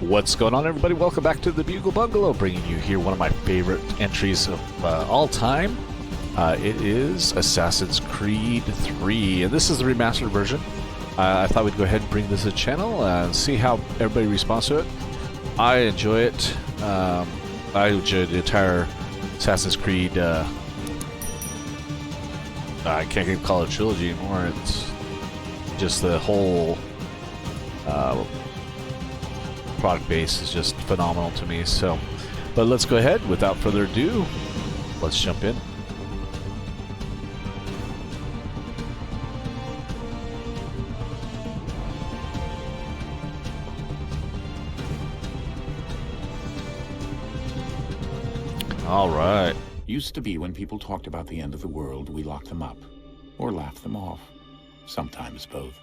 What's going on, everybody? Welcome back to the Bugle Bungalow, bringing you here one of my favorite entries of all time. It is Assassin's Creed 3, and this is the remastered version. I thought we'd go ahead and bring this to the channel and see how everybody responds to it. I enjoy it. I enjoy the entire Assassin's Creed. I can't even call it a trilogy anymore. It's just the whole product base is just phenomenal to me. So, but let's go ahead. Without further ado, let's jump in. All right. Used to be when people talked about the end of the world, we locked them up. Or laughed them off. Sometimes both.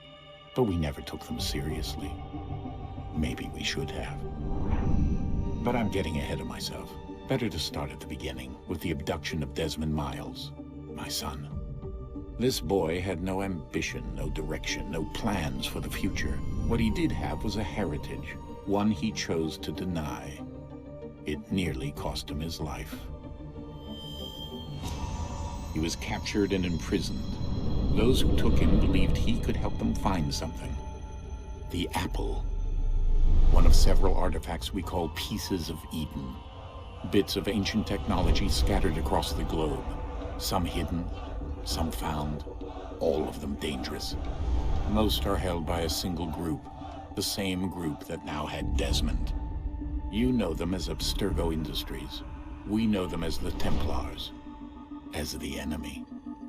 But we never took them seriously. Maybe we should have. But I'm getting ahead of myself. Better to start at the beginning, with the abduction of Desmond Miles, my son. This boy had no ambition, no direction, no plans for the future. What he did have was a heritage, one he chose to deny. It nearly cost him his life. He was captured and imprisoned. Those who took him believed he could help them find something. The apple. One of several artifacts we call pieces of Eden. Bits of ancient technology scattered across the globe. Some hidden, some found, all of them dangerous. Most are held by a single group, the same group that now had Desmond. You know them as Abstergo Industries. We know them as the Templars, as the enemy.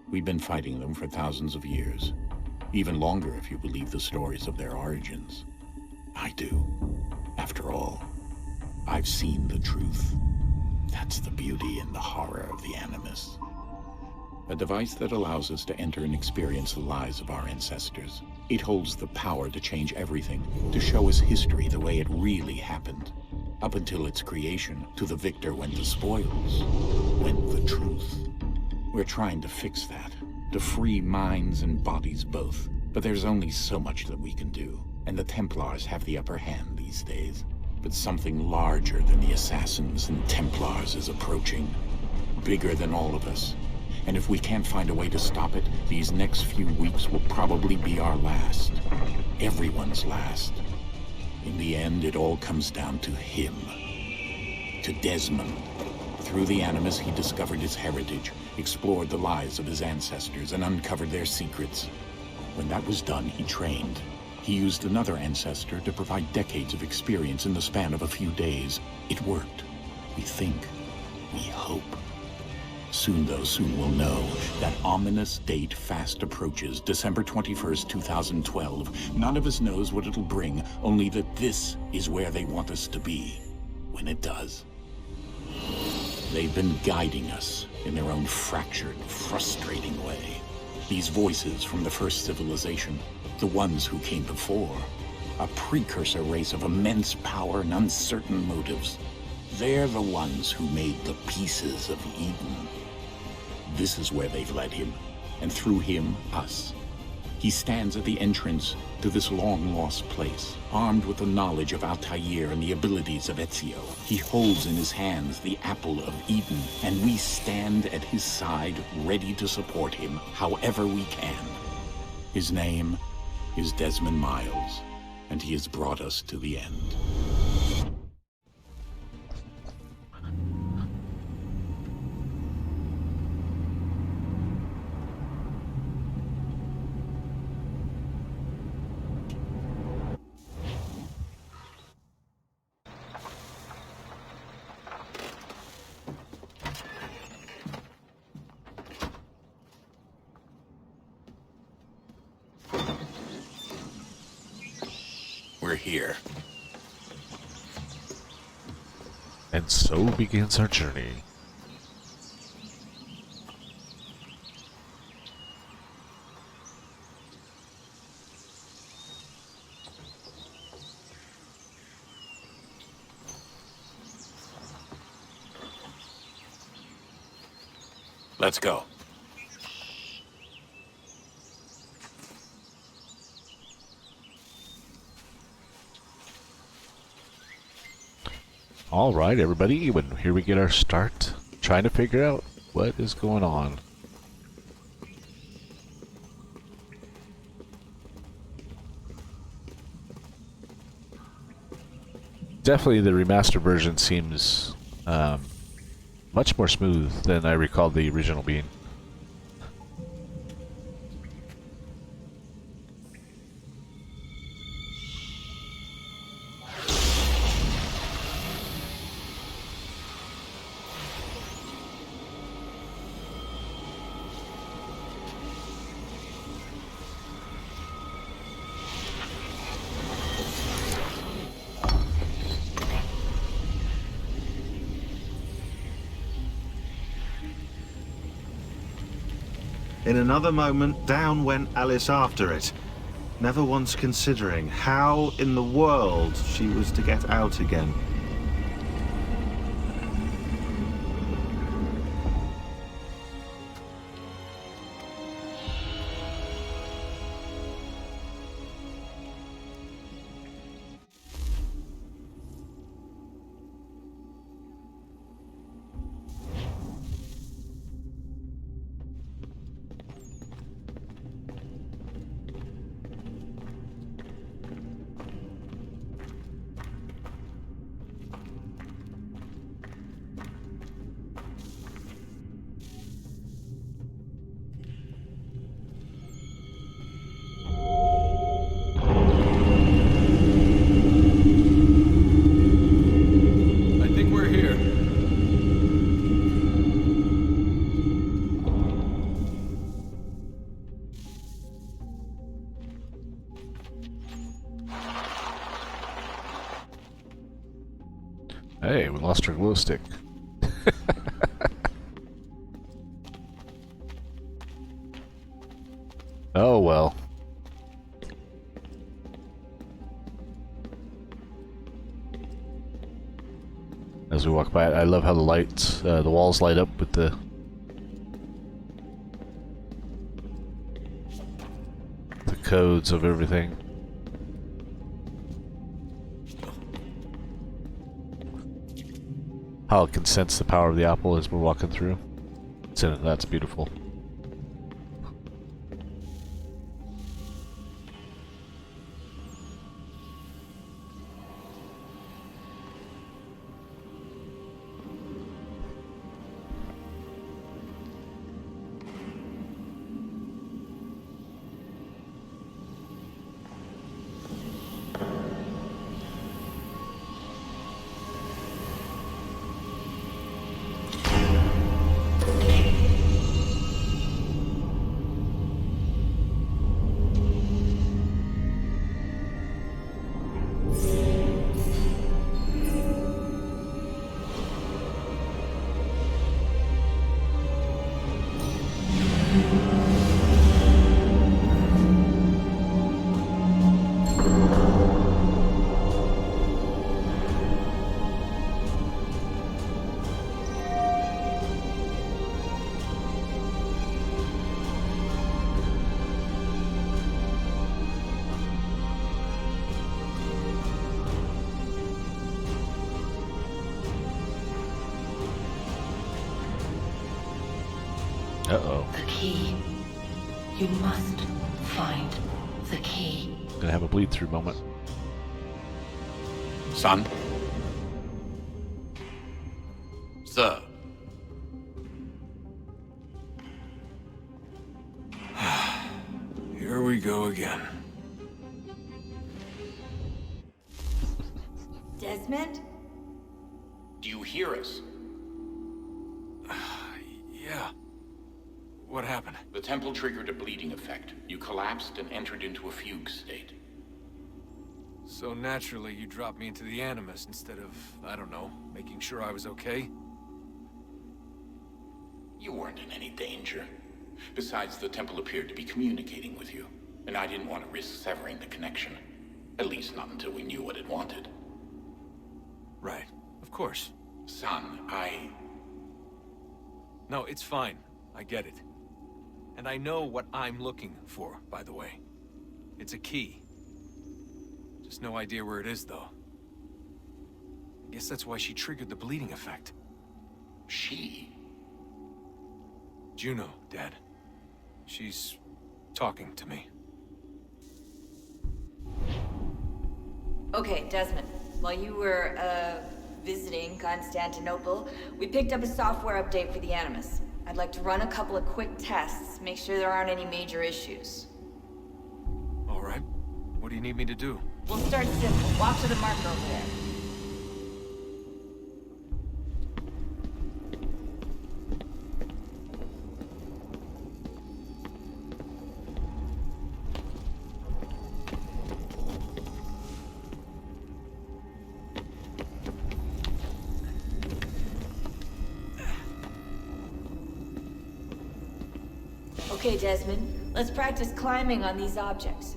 We've been fighting them for thousands of years, even longer if you believe the stories of their origins. I do. After all, I've seen the truth. That's the beauty and the horror of the Animus. A device that allows us to enter and experience the lives of our ancestors. It holds the power to change everything, to show us history the way it really happened. Up until its creation, to the victor went the spoils, went the truth. We're trying to fix that, to free minds and bodies both. But there's only so much that we can do, and the Templars have the upper hand these days. But something larger than the Assassins and Templars is approaching, bigger than all of us. And if we can't find a way to stop it, these next few weeks will probably be our last. Everyone's last. In the end, it all comes down to him. To Desmond. Through the Animus, he discovered his heritage, explored the lives of his ancestors, and uncovered their secrets. When that was done, he trained. He used another ancestor to provide decades of experience in the span of a few days. It worked. We think. We hope. Soon, though, soon we'll know. That ominous date fast approaches, December 21st, 2012. None of us knows what it'll bring, only that this is where they want us to be, when it does. They've been guiding us in their own fractured, frustrating way. These voices from the first civilization, the ones who came before, a precursor race of immense power and uncertain motives. They're the ones who made the pieces of Eden. This is where they've led him, and through him, us. He stands at the entrance to this long-lost place, armed with the knowledge of Altair and the abilities of Ezio. He holds in his hands the apple of Eden, and we stand at his side, ready to support him however we can. His name is Desmond Miles, and he has brought us to the end. We're here. And so begins our journey. Let's go. All right, everybody, here we get our start, trying to figure out what is going on. Definitely the remastered version seems much more smooth than I recall the original being. In another moment, down went Alice after it, never once considering how in the world she was to get out again. Hey, we lost our glow stick. Oh well. As we walk by it, I love how the lights, the walls light up with the codes of everything. How it can sense the power of the apple as we're walking through. That's beautiful. Uh-oh. The key. You must find the key. Gonna have a bleed through moment. Son? Sir. Here we go again. Desmond? Do you hear us? Yeah. What happened? The temple triggered a bleeding effect. You collapsed and entered into a fugue state. So naturally, you dropped me into the Animus instead of, I don't know, making sure I was okay? You weren't in any danger. Besides, the temple appeared to be communicating with you, and I didn't want to risk severing the connection. At least not until we knew what it wanted. Right. Of course. Son, No, it's fine. I get it. And I know what I'm looking for, by the way. It's a key. Just no idea where it is, though. Guess that's why she triggered the bleeding effect. She? Juno, Dad. She's talking to me. Okay, Desmond. While you were, visiting Constantinople, we picked up a software update for the Animus. I'd like to run a couple of quick tests, make sure there aren't any major issues. All right. What do you need me to do? We'll start simple. Walk to the marker over there. Okay, Desmond. Let's practice climbing on these objects.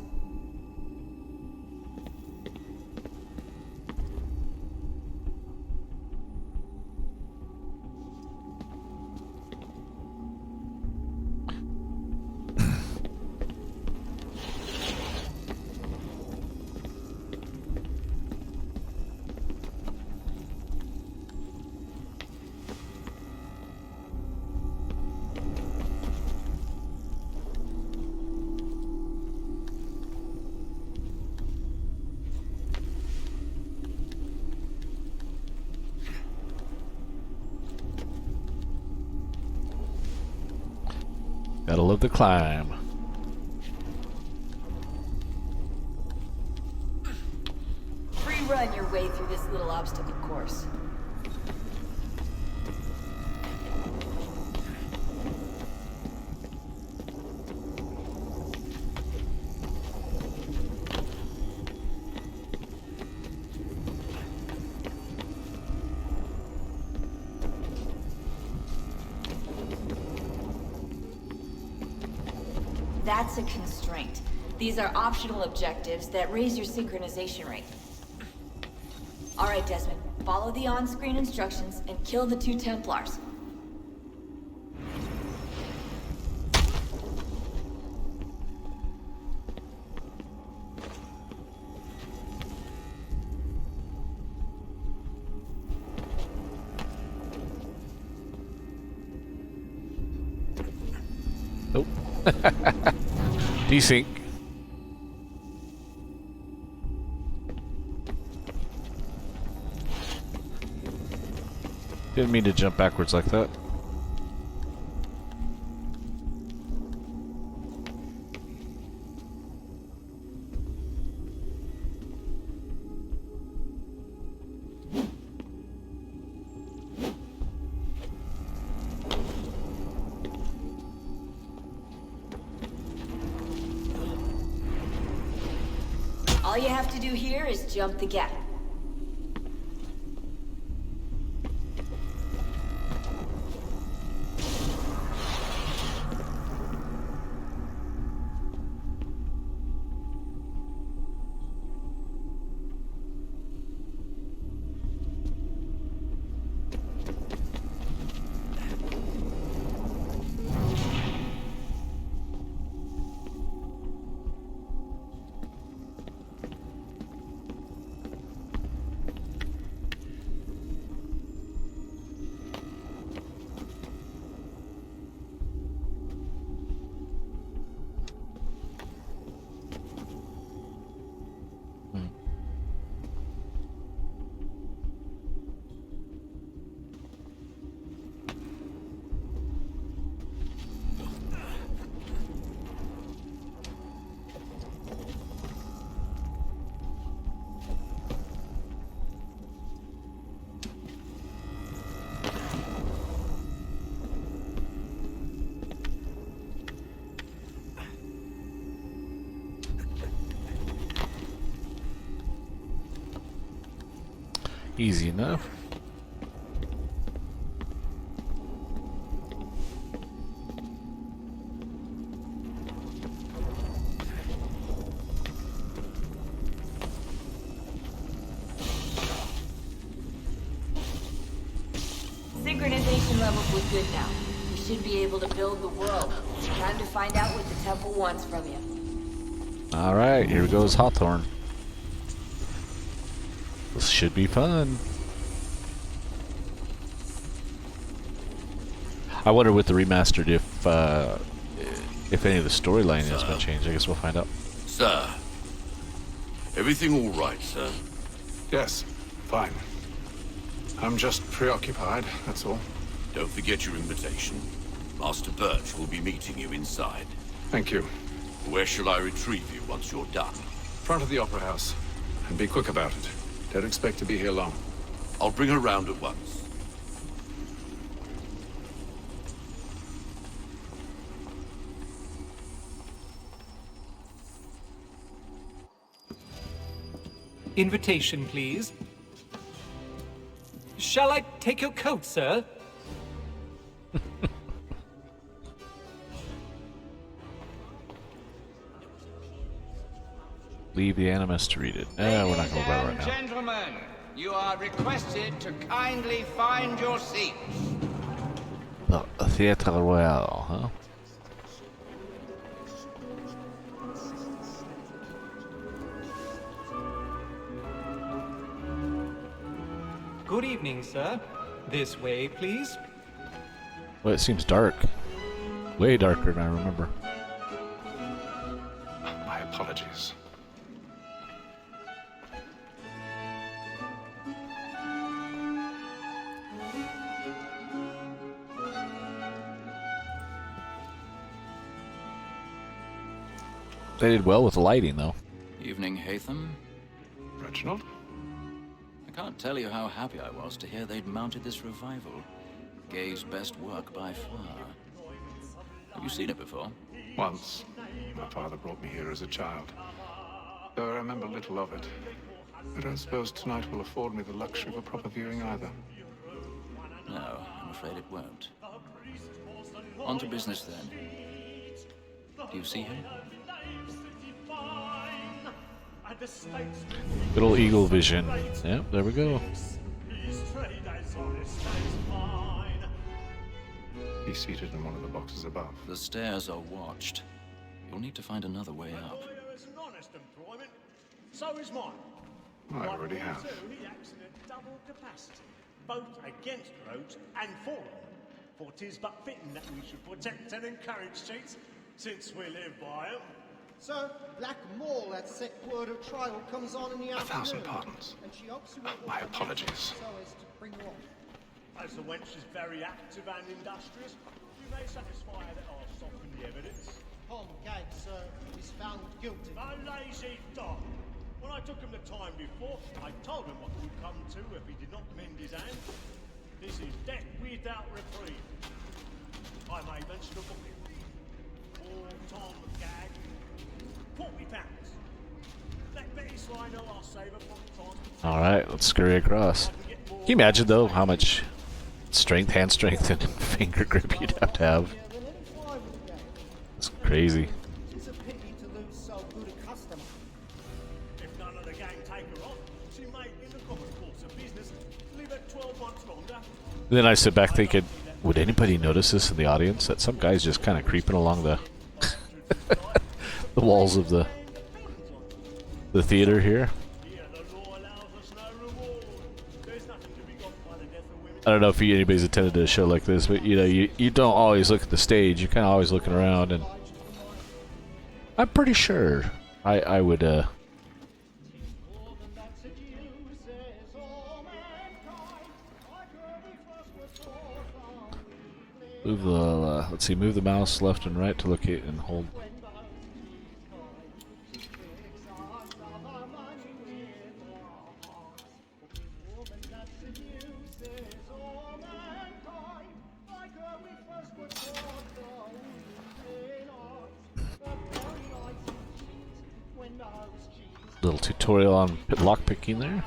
Gotta love the climb. Free run your way through this little obstacle course. That's a constraint. These are optional objectives that raise your synchronization rate. Alright, Desmond. Follow the on-screen instructions and kill the 2 Templars. Nope. Desync. Didn't mean to jump backwards like that. All you have to do here is jump the gap. Easy enough. Synchronization levels look good now. You should be able to build the world. Time to find out what the temple wants from you. Alright, here goes Hawthorne. This should be fun. I wonder with the remastered if any of the storyline has been changed. I guess we'll find out. Sir, everything all right, sir? Yes, fine. I'm just preoccupied, that's all. Don't forget your invitation. Master Birch will be meeting you inside. Thank you. Where shall I retrieve you once you're done? Front of the Opera House. And be quick about it. Don't expect to be here long. I'll bring her round at once. Invitation, please. Shall I take your coat, sir? Leave the Animus to read it. We're not going to go right now. Gentlemen, you are requested to kindly find your seats. The Theatre Royal, huh? Good evening, sir. This way, please. Well, it seems dark. Way darker than I remember. My apologies. They did well with the lighting, though. Evening, Hatham. Reginald? I can't tell you how happy I was to hear they'd mounted this revival. Gay's best work by far. Have you seen it before? Once. My father brought me here as a child. Though I remember little of it. I don't suppose tonight will afford me the luxury of a proper viewing either. No, I'm afraid it won't. On to business then. Do you see him? Good old eagle vision. Yep, there we go. He's seated in one of the boxes above. The stairs are watched. You'll need to find another way up. So is mine. I already have. He acts in a double capacity, both against roads and for them. For 'tis but fitting that we should protect and encourage cheats, since we live by 'em. Sir, Black Mole, that set word of trial comes on in the afternoon. 1,000 pardons. And she hopes you will My apologies. So as to bring you on. As the wench is very active and industrious, you may satisfy that I'll soften the evidence. Tom Gag, sir, is found guilty. A lazy dog. When I took him the time before, I told him what would come to if he did not mend his hand. This is death without reprieve. I may mention a booking. Poor Tom Gag. £40. Let Betty Sly know I'll save her from time. Alright, let's scurry across. Can you imagine, though, how much strength, hand strength, and finger grip you'd have to have? It's crazy. It's a pity to lose so good a customer. If none of the gang take her off, she may, in the common course of business, live at 12 months longer. And then I sit back thinking, would anybody notice this in the audience? That some guy's just kind of creeping along the the walls of the theater here. I don't know if anybody's attended to a show like this, but you know, you don't always look at the stage. You're kind of always looking around, and I'm pretty sure I would move the let's see, move the mouse left and right to locate and hold. Little tutorial on lockpicking there.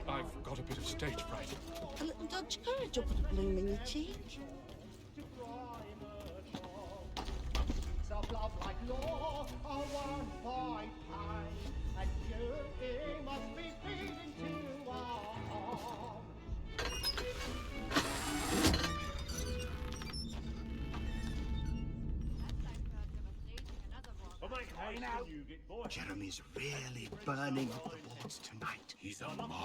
I've got a bit of stage fright. A little dodge courage will put a bloom in your cheek. Like law, a one by pie, and you must be Jeremy's really burning up the boards tonight. He's a marvel.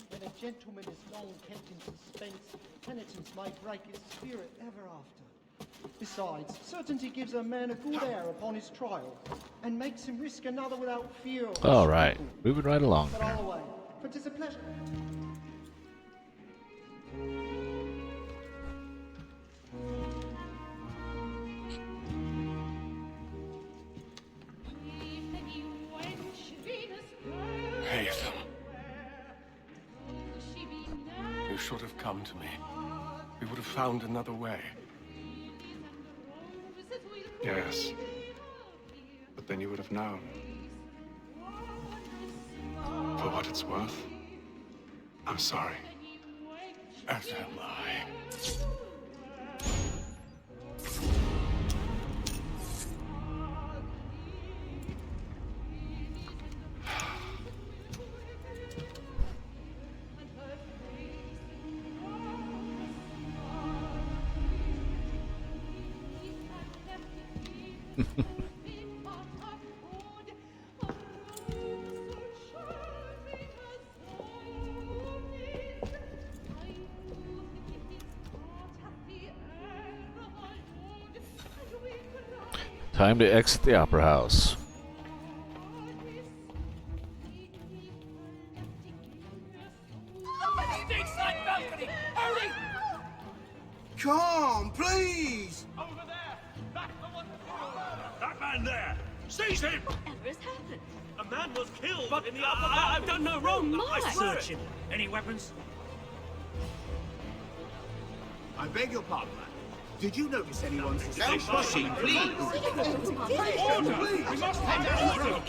When a gentleman is long kept in suspense, penitence may break his spirit ever after. Besides, certainty gives a man a good air upon his trial, and makes him risk another without fear. All right, moving right along. But I'll away, for 'tis a pleasure. Haytham. You should have come to me. We would have found another way. Yes. But then you would have known. For what it's worth, I'm sorry. As am I. Time to exit the opera house. Stateside balcony! Hurry! Come, please! Over there! That's the one! That man there! Seize him! Whatever has happened? A man was killed in the upper I've done no wrong! I search him! Any weapons? I beg your pardon, man. Did you notice anyone Pushing, please! Order! We must have order!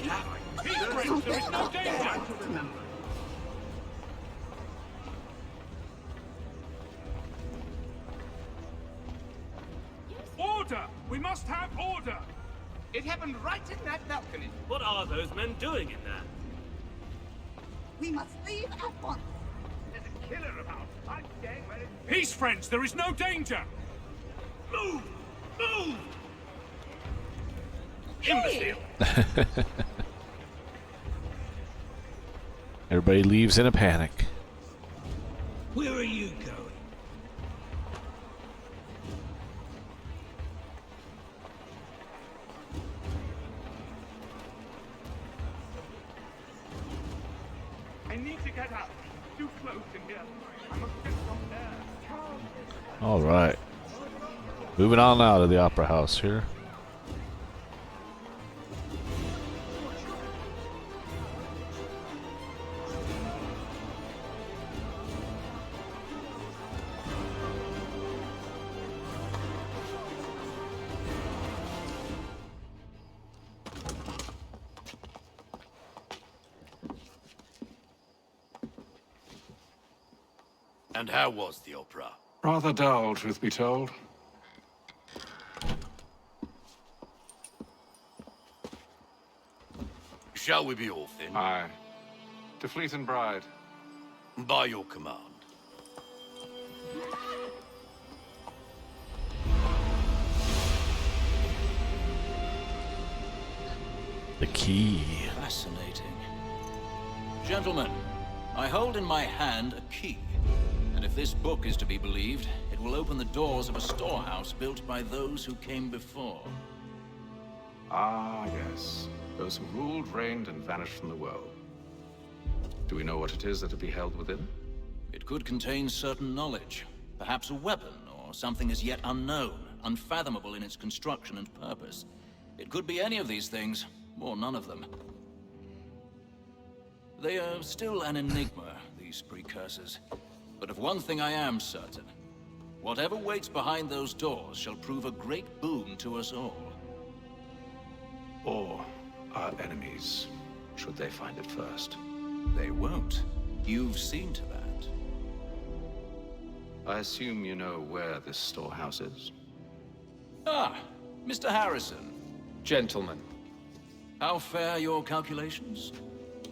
Peace, friends! There is no danger! Order! We must have order! It happened right in that balcony. What are those men doing in there? We must leave at once. There's a killer about. I'm staying where it's... Peace, friends! There is no danger! Move! Move! Imbecile! Everybody leaves in a panic. Where are you going? I need to get out. Too close in here. I must get from there. All right. Moving on out of the opera house here. And how was the opera? Rather dull, truth be told. Shall we be off then? Aye. To Fleet and Bride. By your command. The key. Fascinating. Gentlemen, I hold in my hand a key. And if this book is to be believed, it will open the doors of a storehouse built by those who came before. Ah, yes. Those who ruled, reigned, and vanished from the world. Do we know what it is that will be held within? It could contain certain knowledge. Perhaps a weapon, or something as yet unknown, unfathomable in its construction and purpose. It could be any of these things, or none of them. They are still an enigma, these precursors. But of one thing I am certain. Whatever waits behind those doors shall prove a great boon to us all. Or our enemies, should they find it first. They won't. You've seen to that. I assume you know where this storehouse is? Ah, Mr. Harrison. Gentlemen, How fare your calculations?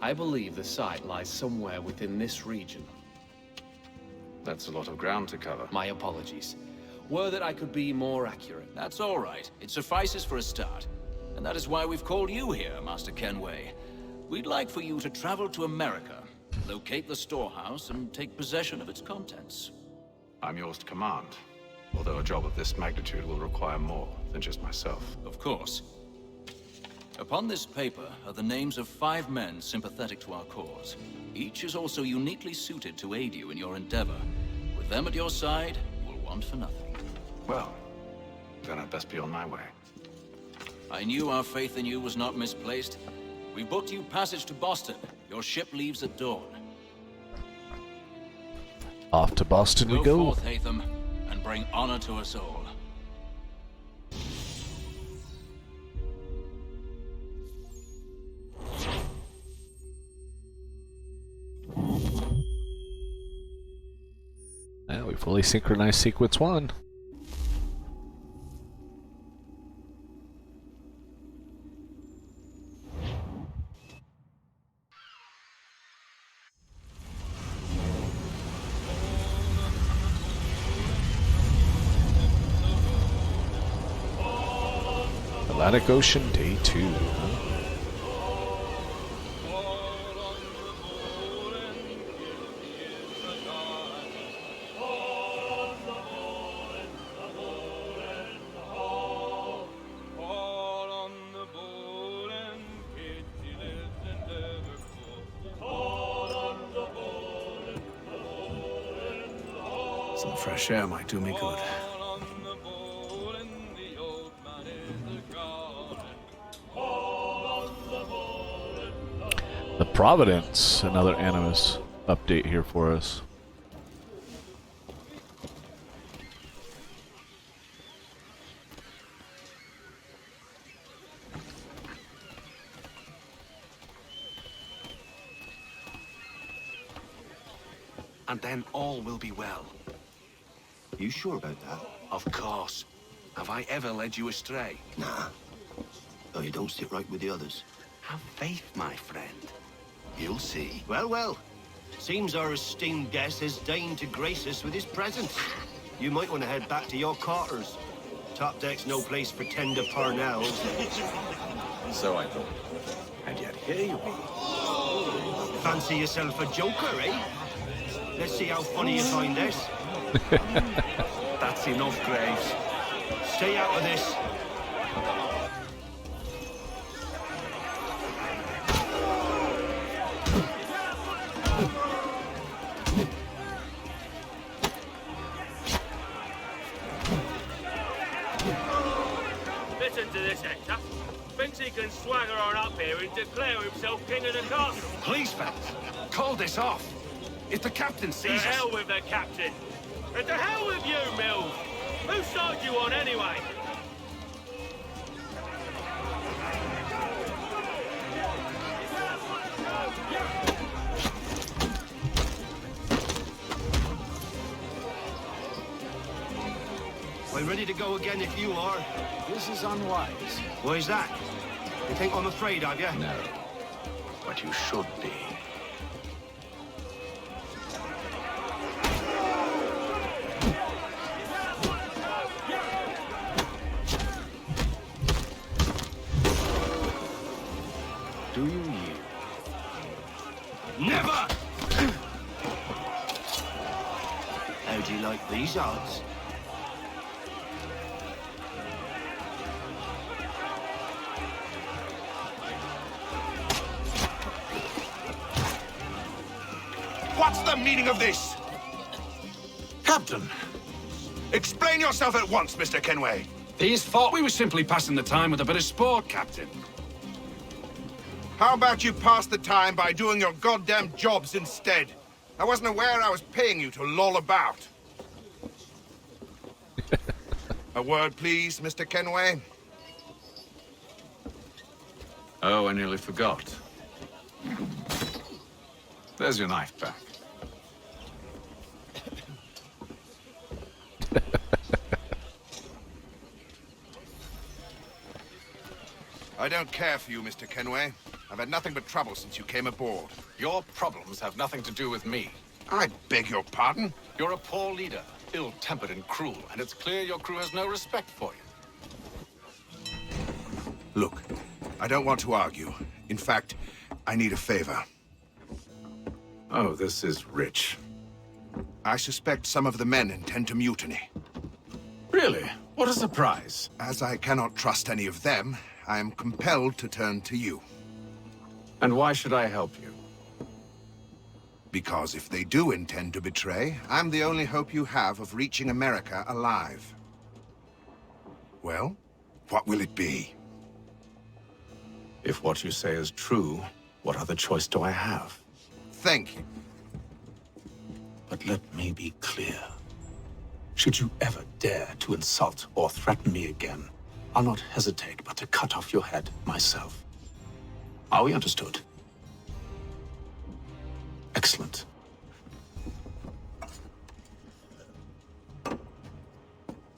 I believe the site lies somewhere within this region. That's a lot of ground to cover. My apologies. were that I could be more accurate. That's all right. It suffices for a start. And that is why we've called you here, Master Kenway. We'd like for you to travel to America, locate the storehouse, and take possession of its contents. I'm yours to command, although a job of this magnitude will require more than just myself. Of course. Upon this paper are the names of 5 men sympathetic to our cause. Each is also uniquely suited to aid you in your endeavor. With them at your side, you will want for nothing. Well, then I'd best be on my way. I knew our faith in you was not misplaced. We booked you passage to Boston. Your ship leaves at dawn. Off to Boston we go. Go forth, Hatham, and bring honor to us all. Now we fully synchronized sequence 1. Atlantic Ocean, day 2. Some fresh air might do me good. The Providence, another Animus update here for us. And then all will be well. You sure about that? Of course. Have I ever led you astray? Nah. Oh, you don't sit right with the others. Have faith, my friend. You'll see. Well, well. Seems our esteemed guest has deigned to grace us with his presence. You might want to head back to your quarters. Top deck's no place for tender parnells. So I thought. And yet here you are. Fancy yourself a joker, eh? Let's see how funny you find this. That's enough, Graves. Stay out of this. Listen to this, Hector. Thinks he can swagger on up here and declare himself king of the castle. Please, fellas, call this off. If the captain sees us... To hell with the captain. And to hell with you, Mills. Whose side you on, anyway? We're ready to go again if you are. This is unwise. Why is that? You think I'm afraid of you? No. But you should be. Do you yield? Never! How do you like these odds? What's the meaning of this? Captain, explain yourself at once, Mr. Kenway. These thought we were simply passing the time with a bit of sport, Captain. How about you pass the time by doing your goddamn jobs instead? I wasn't aware I was paying you to loll about. A word, please, Mr. Kenway. Oh, I nearly forgot. There's your knife back. I don't care for you, Mr. Kenway. I've had nothing but trouble since you came aboard. Your problems have nothing to do with me. I beg your pardon? You're a poor leader, ill-tempered and cruel, and it's clear your crew has no respect for you. Look, I don't want to argue. In fact, I need a favor. Oh, this is rich. I suspect some of the men intend to mutiny. Really? What a surprise. As I cannot trust any of them, I am compelled to turn to you. And why should I help you? Because if they do intend to betray, I'm the only hope you have of reaching America alive. Well, what will it be? If what you say is true, what other choice do I have? Thank you. But let me be clear. Should you ever dare to insult or threaten me again, I'll not hesitate but to cut off your head myself. Are we understood? Excellent.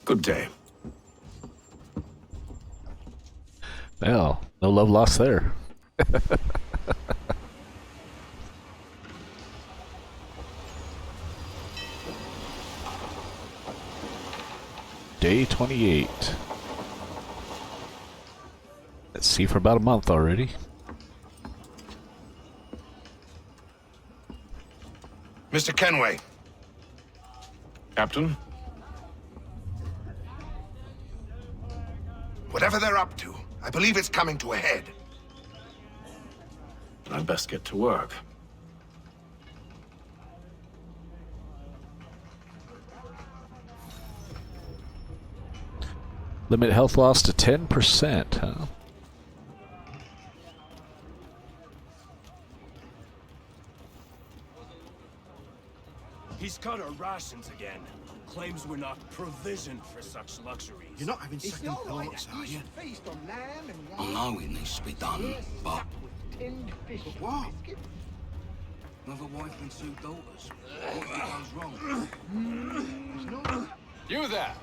Good day. Well, no love lost there. Day 28. Let's see, for about a month already. Mr. Kenway. Captain? Whatever they're up to, I believe it's coming to a head. I'd best get to work. Limit health loss to 10%, huh? He's cut our rations again. Claims we're not provisioned for such luxuries. You're not having second thoughts, are you? Feast on lamb and I know it needs to be done, but... But what? Another wife and 2 daughters. What goes wrong? You there!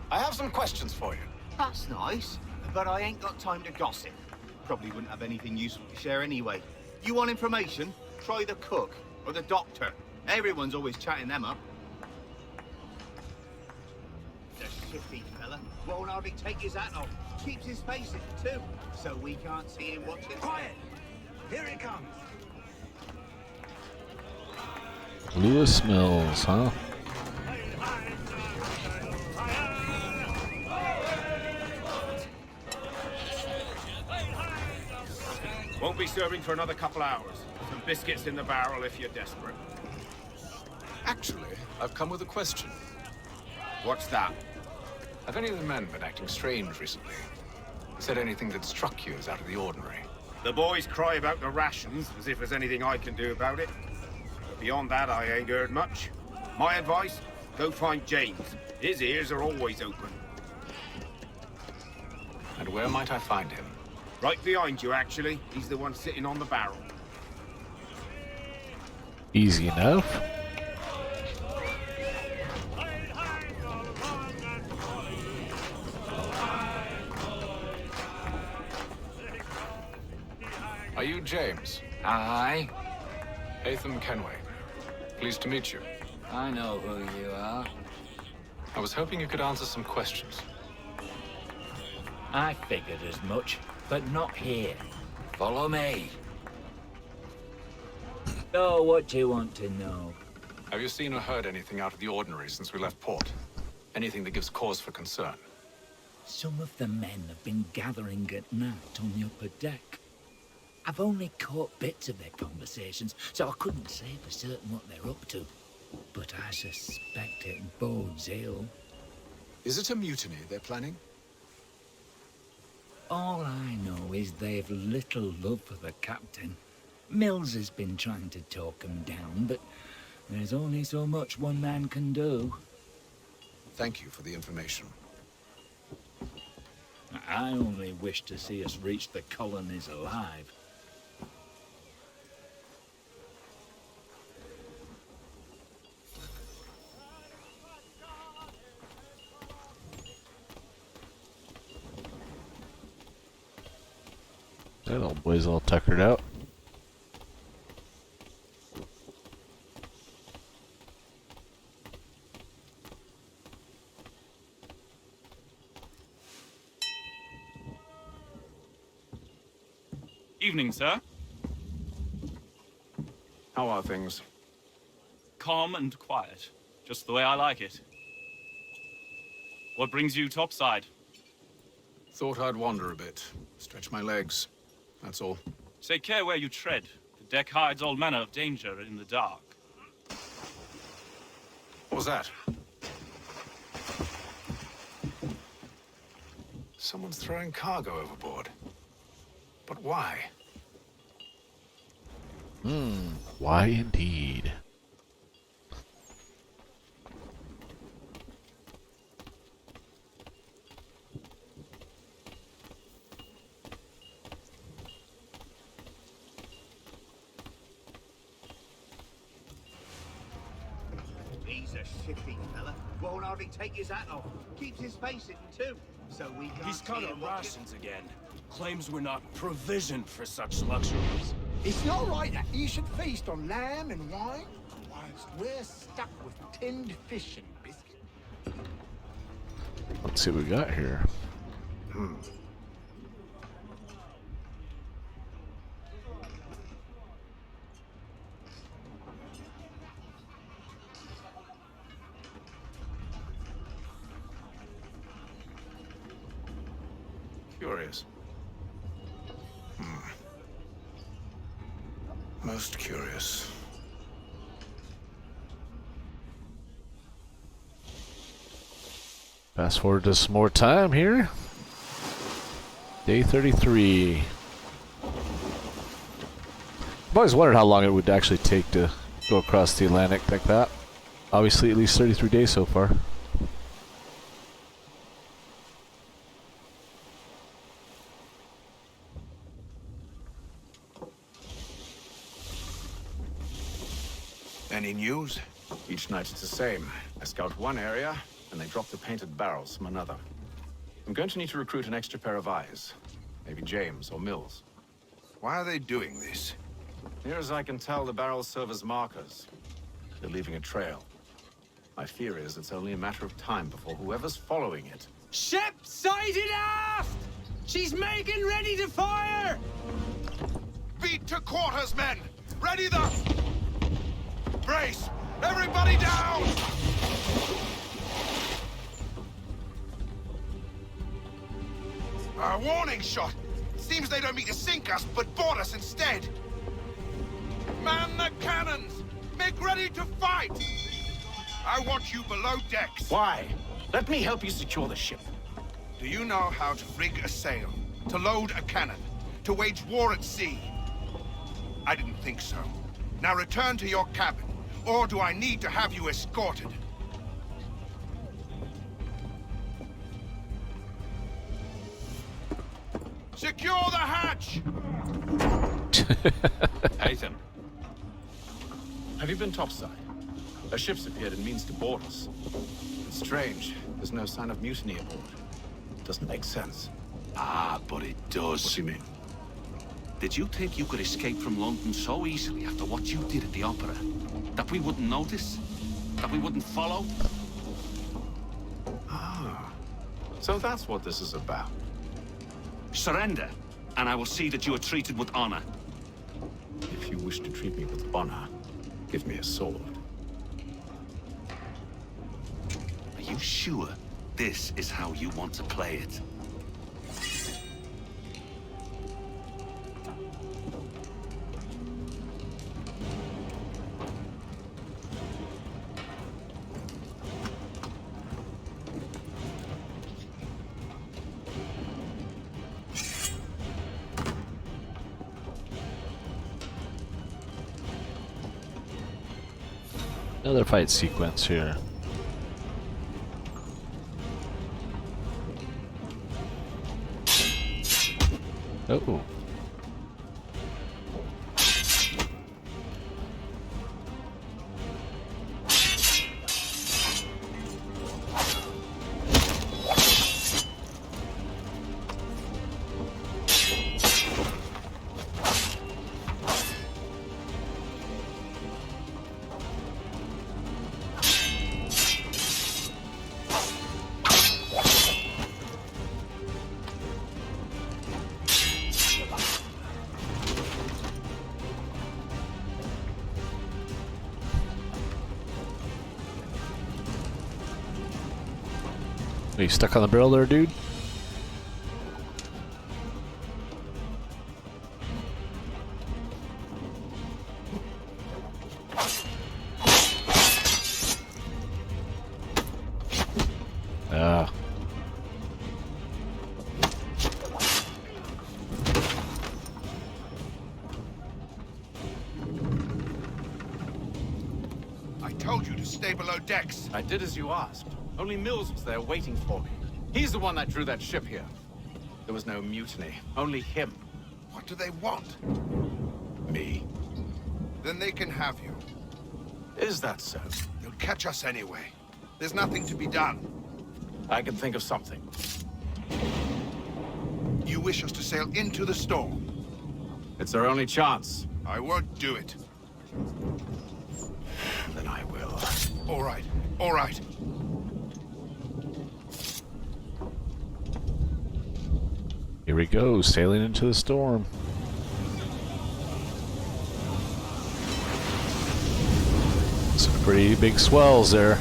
I have some questions for you. That's nice, but I ain't got time to gossip. Probably wouldn't have anything useful to share anyway. You want information? Try the cook or the doctor. Everyone's always chatting them up. The shifty fella won't hardly take his hat off. Keeps his face in too, so we can't see him watching. Quiet! Here he comes. Lewis Mills, huh? Won't be serving for another couple hours. Some biscuits in the barrel if you're desperate. Actually, I've come with a question. What's that? Have any of the men been acting strange recently? Said anything that struck you as out of the ordinary? The boys cry about the rations, as if there's anything I can do about it. But beyond that, I ain't heard much. My advice, go find James. His ears are always open. And where might I find him? Right behind you, actually. He's the one sitting on the barrel. Easy enough. Are you James? Aye. Atham Kenway. Pleased to meet you. I know who you are. I was hoping you could answer some questions. I figured as much, but not here. Follow me. So, what do you want to know? Have you seen or heard anything out of the ordinary since we left port? Anything that gives cause for concern? Some of the men have been gathering at night on the upper deck. I've only caught bits of their conversations, so I couldn't say for certain what they're up to. But I suspect it bodes ill. Is it a mutiny they're planning? All I know is they've little love for the captain. Mills has been trying to talk him down, but there's only so much one man can do. Thank you for the information. I only wish to see us reach the colonies alive. That old boy's all tuckered out. Evening, sir. How are things? Calm and quiet. Just the way I like it. What brings you topside? Thought I'd wander a bit. Stretch my legs. That's all. Take care where you tread. The deck hides all manner of danger in the dark. What was that? Someone's throwing cargo overboard. But why? Why indeed? He's a shifty fella. Won't hardly take his hat off. Keeps his face hidden too. So we can't He's cut see our him watching. rations again. Claims we're not provisioned for such luxuries. It's not right that he should feast on lamb and wine, whilst we're stuck with tinned fish and biscuit. Let's see what we got here. Curious. Most curious. Fast forward to some more time here. Day 33. I've always wondered how long it would actually take to go across the Atlantic like that. Obviously, at least 33 days so far. Any news? Each night it's the same. I scout one area, and they drop the painted barrels from another. I'm going to need to recruit an extra pair of eyes. Maybe James or Mills. Why are they doing this? Near as I can tell, the barrels serve as markers. They're leaving a trail. My fear is it's only a matter of time before whoever's following it. Ship sighted aft! She's making ready to fire! Beat to quarters, men! Ready the... Brace! Everybody down! A warning shot! Seems they don't mean to sink us, but board us instead! Man the cannons! Make ready to fight! I want you below decks. Why? Let me help you secure the ship. Do you know how to rig a sail? To load a cannon? To wage war at sea? I didn't think so. Now return to your cabin. Or do I need to have you escorted? Secure the hatch! Haytham. Have you been topside? A ship's appeared and means to board us. It's strange. There's no sign of mutiny aboard. Doesn't make sense. Ah, but it does. What do you mean? Did you think you could escape from London so easily after what you did at the opera? That we wouldn't notice? That we wouldn't follow? Ah. So that's what this is about. Surrender, and I will see that you are treated with honor. If you wish to treat me with honor, give me a sword. Are you sure this is how you want to play it? Another fight sequence here. Oh. you stuck on the barrel there, dude? Ah. I told you to stay below decks. I did as you asked. Only Mills was there waiting for me. He's the one that drew that ship here. There was no mutiny, only him. What do they want? Me. Then they can have you. Is that so? You'll catch us anyway. There's nothing to be done. I can think of something. You wish us to sail into the storm? It's our only chance. I won't do it. Then I will. All right, all right. Here we go, sailing into the storm. Some pretty big swells there.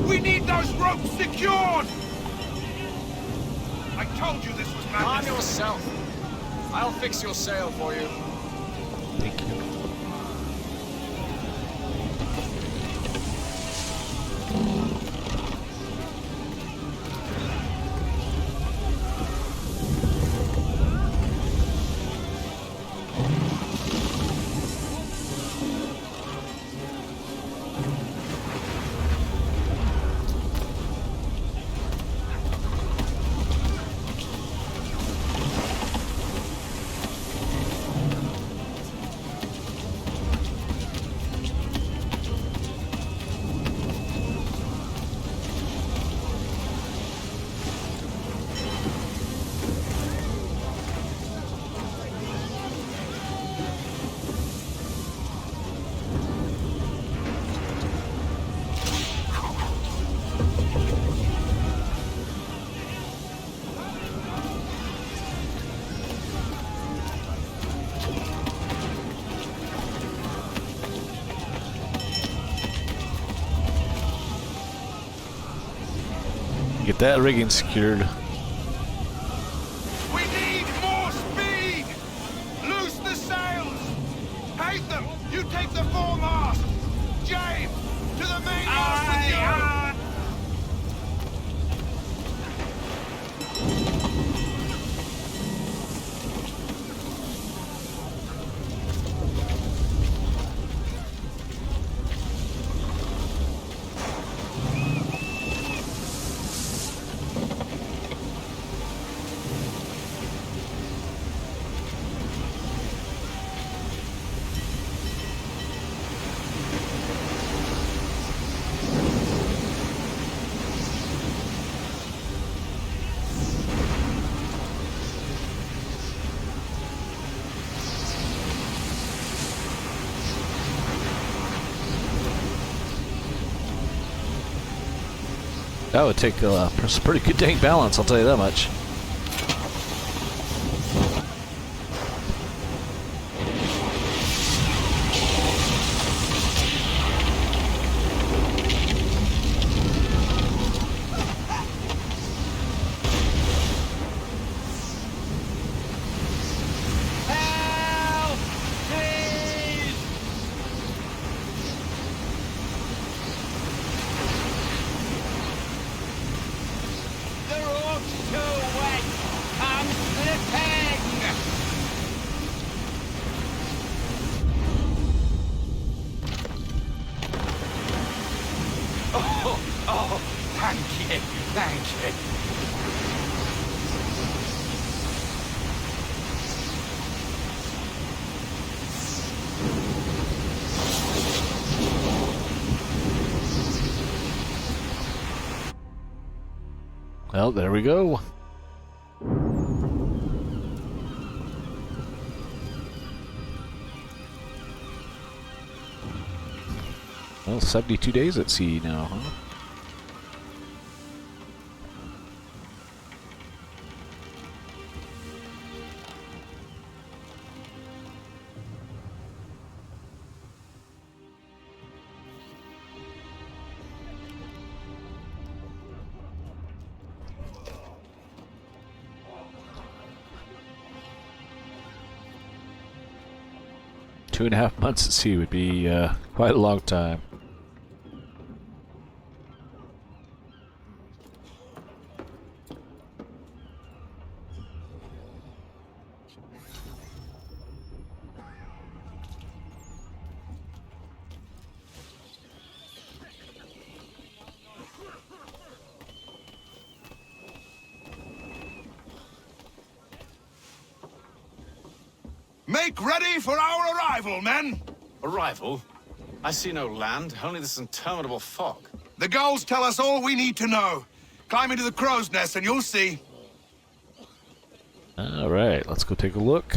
We need those ropes secured! I told you this was madness. Calm yourself. I'll fix your sail for you. Thank you. Get that rigging secured. We need more speed! Loose the sails! Haytham, you take the foremast! James, to the mainmast with you! That would take some pretty good dang balance, I'll tell you that much. Well, there we go. Well, 72 days at sea now, huh? 2.5 months at sea would be quite a long time. Make ready for our arrival, men! Arrival? I see no land, only this interminable fog. The gulls tell us all we need to know. Climb into the crow's nest and you'll see. Alright, let's go take a look.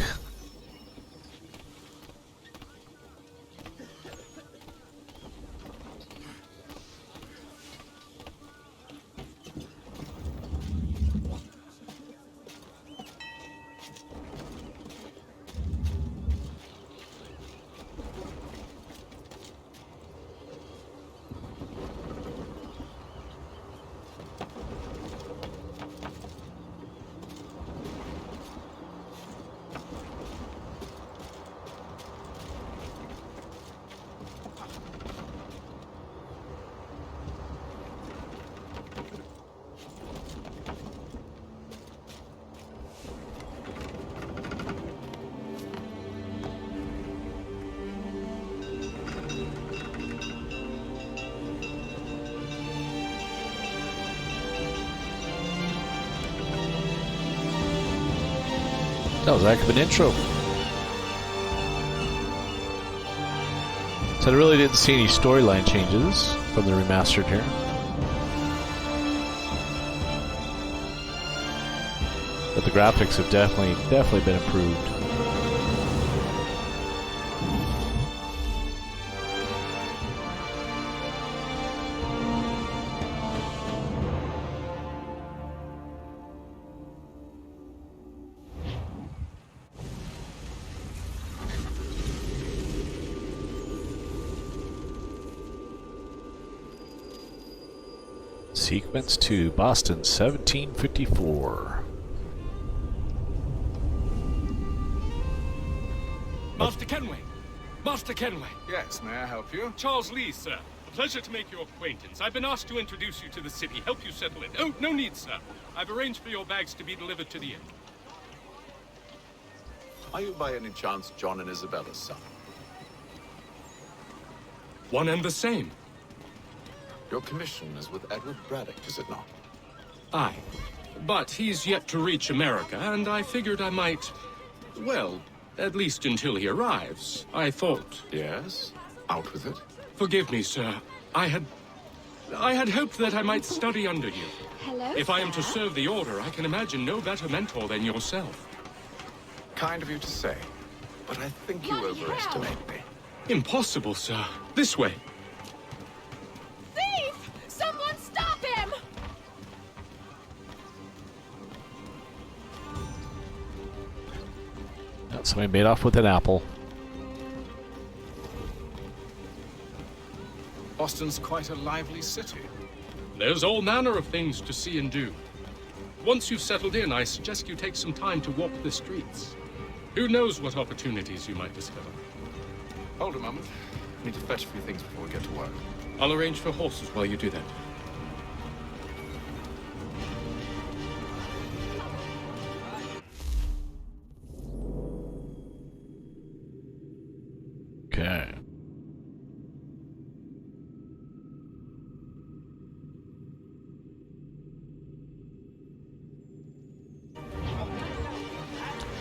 That was a heck of an intro. So I really didn't see any storyline changes from the remastered here. But the graphics have definitely been improved. Sequence to Boston, 1754. Master Kenway! Master Kenway! Yes, may I help you? Charles Lee, sir. Pleasure to make your acquaintance. I've been asked to introduce you to the city, help you settle in. Oh, no need, sir. I've arranged for your bags to be delivered to the inn. Are you by any chance John and Isabella's son? One and the same. Your commission is with Edward Braddock, is it not? Aye. But he's yet to reach America, and I figured I might... well, at least until he arrives. I thought... Yes? Out with it? Forgive me, sir. I had hoped that I might study under you. Hello, If I am to serve the Order, I can imagine no better mentor than yourself. Kind of you to say, but I think you overestimate me. Impossible, sir. This way. Thief! Someone stop him! Somebody made off with an apple. Boston's quite a lively city. There's all manner of things to see and do. Once you've settled in, I suggest you take some time to walk the streets. Who knows what opportunities you might discover. Hold a moment. I need to fetch a few things before we get to work. I'll arrange for horses while you do that. Okay.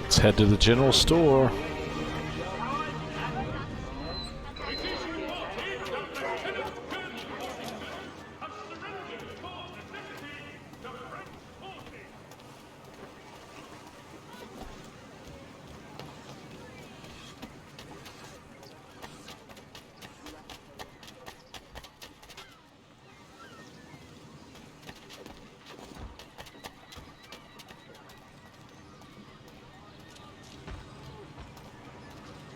Let's head to the general store.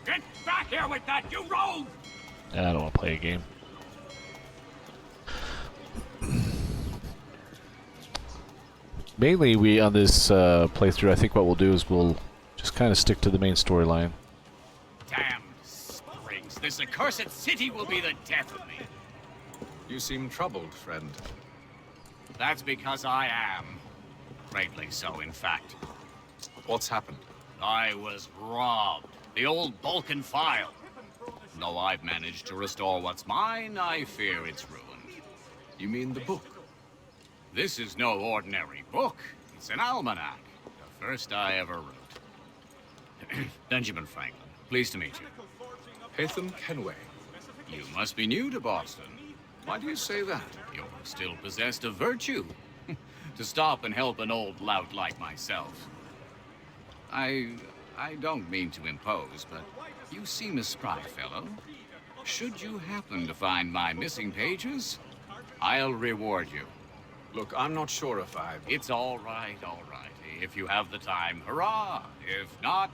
Get back here with that, you rogue! I don't want to play a game. Mainly, we on this playthrough, I think what we'll do is we'll just kind of stick to the main storyline. Damn this accursed city will be the death of me. You seem troubled, friend. That's because I am. Greatly so, in fact. What's happened? I was robbed. The old Balkan file. Though I've managed to restore what's mine, I fear it's ruined. You mean the book? This is no ordinary book. It's an almanac. The first I ever wrote. Benjamin Franklin, pleased to meet you. Hatham Kenway. You must be new to Boston. Why do you say that? You're still possessed of virtue. To stop and help an old lout like myself. I don't mean to impose, but you seem a spry fellow. Should you happen to find my missing pages, I'll reward you. Look, I'm not sure if It's all right, all right. If you have the time, hurrah! If not,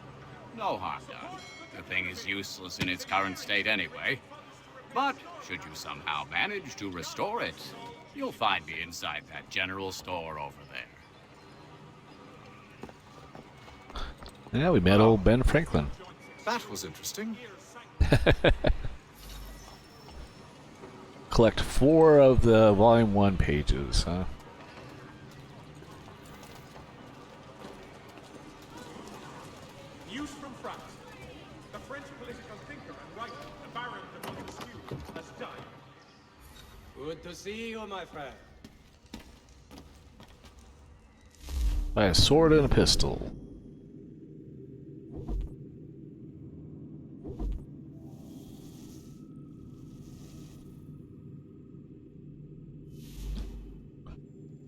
no harm done. The thing is useless in its current state anyway. But should you somehow manage to restore it, you'll find me inside that general store over there. Yeah, we met old Ben Franklin. That was interesting. Collect 4 of the Volume 1 pages, huh? News from France. The French political thinker and writer, the Baron de Montesquieu, has died. Good to see you, my friend. By a sword and a pistol.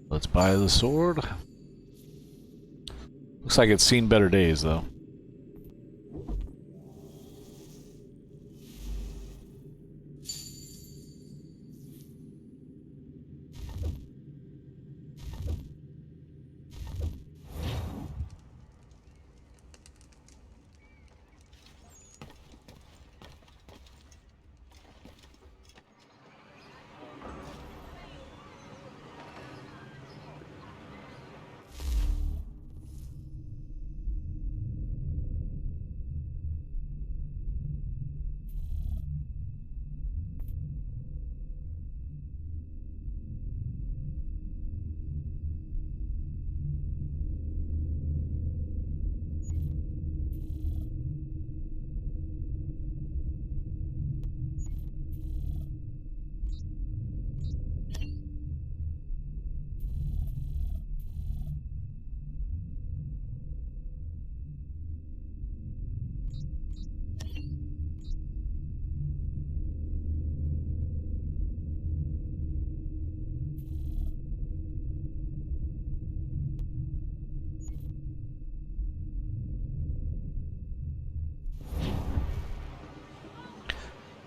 Let's buy the sword. Looks like it's seen better days, though.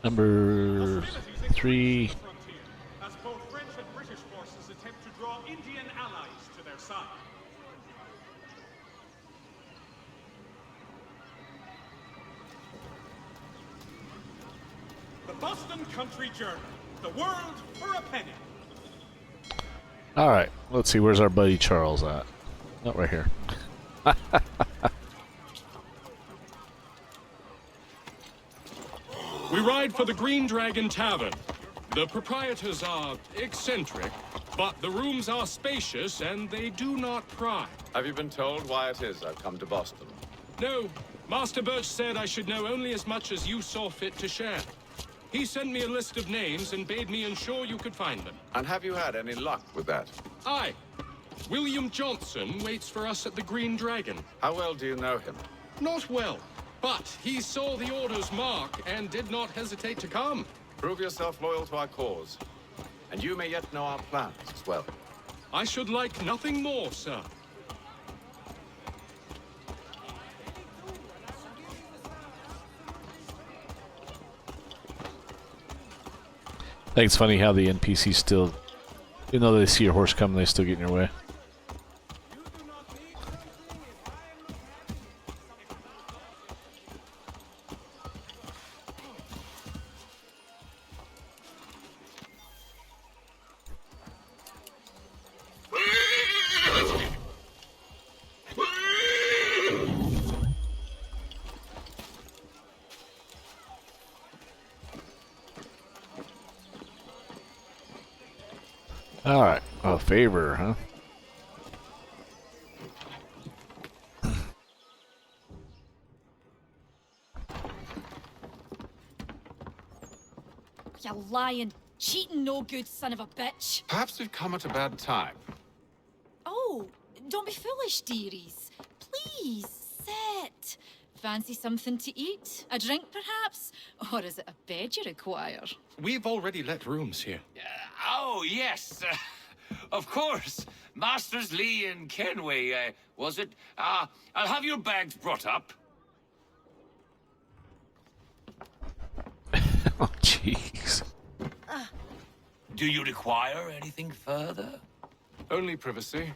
Number 3. As both French and British forces attempt to draw Indian allies to their side. The Boston Country Journal. The world for a penny. Alright, let's see, where's our buddy Charles at? Oh, right here. We ride for the Green Dragon Tavern. The proprietors are eccentric, but the rooms are spacious and they do not pry. Have you been told why it is I've come to Boston? No, Master Birch said I should know only as much as you saw fit to share. He sent me a list of names and bade me ensure you could find them. And have you had any luck with that? Aye. William Johnson waits for us at the Green Dragon. How well do you know him? Not well, but he saw the order's mark and did not hesitate to come. Prove yourself loyal to our cause, and you may yet know our plans as well. I should like nothing more, sir. I think it's funny how the NPCs still, even though they see your horse coming, they still get in your way. Alright, a favor, huh? You lying, cheating, no good son of a bitch. Perhaps we've come at a bad time. Oh, don't be foolish, dearies. Please, sit. Fancy something to eat? A drink, perhaps? Or is it a bed you require? We've already let rooms here. Oh, yes. Of course. Masters Lee and Kenway, was it? I'll have your bags brought up. Oh, jeez. Do you require anything further? Only privacy.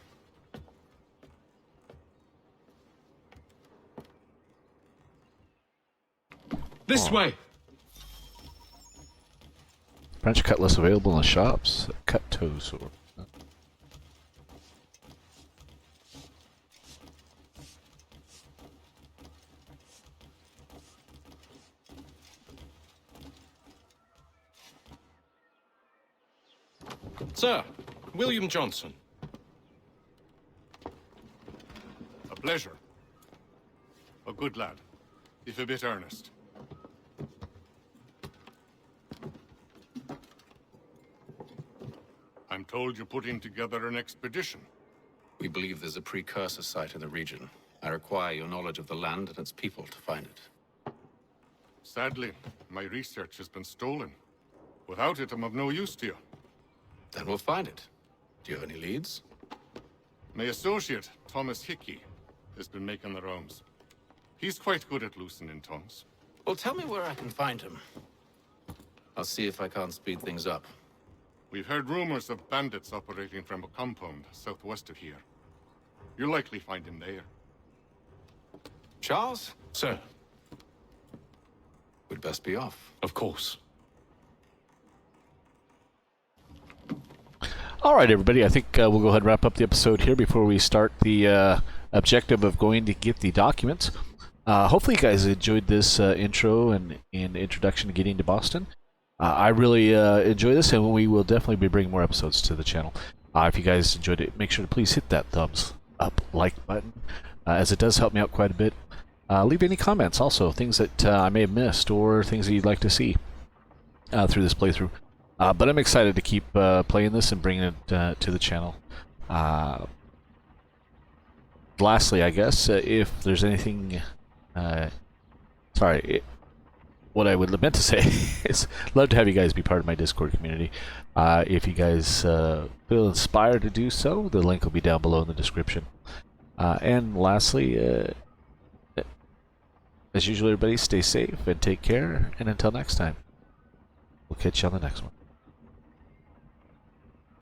This way! French cutlass available in the shops. Cut toe sword. Sir, William Johnson. A pleasure. A good lad, if a bit earnest. I'm told you're putting together an expedition. We believe there's a precursor site in the region. I require your knowledge of the land and its people to find it. Sadly, my research has been stolen. Without it, I'm of no use to you. Then we'll find it. Do you have any leads? My associate, Thomas Hickey, has been making the rounds. He's quite good at loosening tongues. Well, tell me where I can find him. I'll see if I can't speed things up. We've heard rumors of bandits operating from a compound southwest of here. You'll likely find him there. Charles? Sir. We'd best be off. Of course. All right, everybody. I think we'll go ahead and wrap up the episode here before we start the objective of going to get the documents. Hopefully, you guys enjoyed this intro and introduction to getting to Boston. I really enjoy this, and we will definitely be bringing more episodes to the channel. If you guys enjoyed it, make sure to please hit that thumbs up like button, as it does help me out quite a bit. Leave any comments also, things that I may have missed or things that you'd like to see through this playthrough. But I'm excited to keep playing this and bringing it to the channel. Lastly, I guess, if there's anything... what I would meant to say is love to have you guys be part of my Discord community. If you guys feel inspired to do so, the link will be down below in the description. And lastly, as usual, everybody stay safe and take care. And until next time, we'll catch you on the next one.